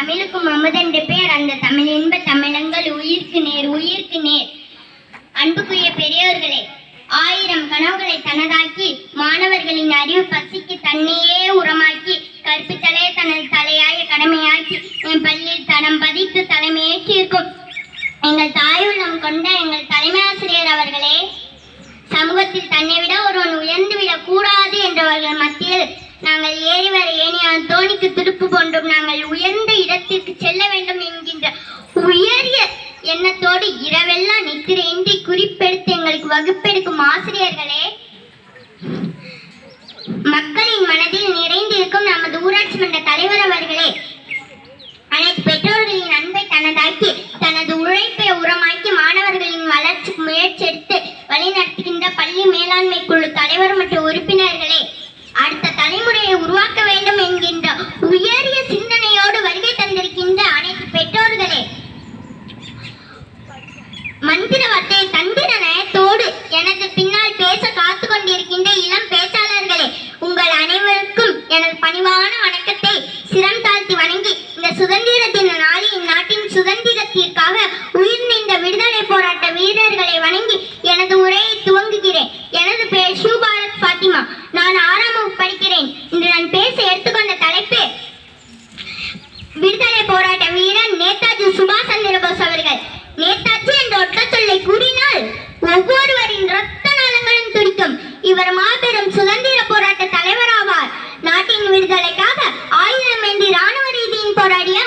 தமிழுக்கும் அமுதென்று பேர். அந்த தமிழ் இன்ப தமிழங்கள் உயிர்க்கு நேர் உயிர்க்கு நேர். அன்புக்குரிய பெரியோர்களே, 1000 கனவுகளை தனதாக்கி மாணவர்களின் அறிவு பசிக்கு தன்னையே உரமாக்கி கற்பித்தலே தனது தலையாய கடமையாக்கி என் பள்ளியில் தடம் பதித்து தலைமையேற்றிருக்கும் எங்கள் தாயுள்ளம் கொண்ட எங்கள் தலைமை ஆசிரியர் அவர்களே, சமூகத்தில் தன்னை விட ஒருவன் உயர்ந்து விடக் கூடாது என்றவர்கள் மத்தியில் நாங்கள் ஏறி வர ஏனியான் தோணிக்கு துடுப்பு போன்றும் நாங்கள் உயர்ந்த இடத்திற்கு செல்ல வேண்டும் என்கின்ற உயரிய எண்ணத்தோடு இரவெல்லாம் நித்திரையின்றி குறிப்பெடுத்து எங்களுக்கு வகுப்பெடுக்கும் ஆசிரியர்களே, மக்களின் மனதில் நிறைந்திருக்கும் நமது ஊராட்சி மன்ற தலைவர் அவர்களே, அனைத்து பெற்றோர்களின் அன்பை தனதாக்கி தனது உழைப்பை உரமாக்கி மாணவர்களின் வளர்ச்சிக்கு முயற்சி எடுத்து வழிநடத்துகின்ற பள்ளி மேலாண்மை குழு தலைவர் மற்றும் உறுப்பினர்களே, அடுத்த தலைமுறையை உருவாக்க வேண்டும் என்கின்ற உயரிய சிந்தனையோடு வருகை தந்திருக்கின்ற அனைத்து பெற்றோர்களே, மந்திர வார்த்தை தந்திர நயத்தோடு எனது பின்னால் பேச காத்து கொண்டிருக்கின்ற இளம் பேச்சாளர்களே, உங்கள் அனைவருக்கும் எனது பணிவான வணக்கத்தை சிரம் தாழ்த்தி வணங்கி இந்த சுதந்திர தின நாளில் இந்நாட்டின் சுதந்திரத்திற்காக உயிர் நீண்ட விடுதலை போராட்ட வீரர்களை வணங்கி எனது உரையை துவங்குகிறேன். எனது பெயர் ஷூபாரத் ஃபாத்திமா. நான் 6ஆம் வகுப்பு படிக்கிறேன். இன்று நான் பேச எடுத்துக்கொண்ட தலைப்பு விடுதலை போராட்ட வீரர் நேதாஜி சுபாஷ் சந்திர போஸ் அவர்கள். நேதாஜி என்ற ஒற்ற சொல்லை கூறினால் ஒவ்வொருவரின் இரத்த நாளங்களும் துடிக்கும். இவர் மாபெரும் சுதந்திர போராட்ட தலைவர் ஆவார். நாட்டின் விடுதலைக்காக ஆயுதமேந்தி ராணுவ ரீதியில் போராடிய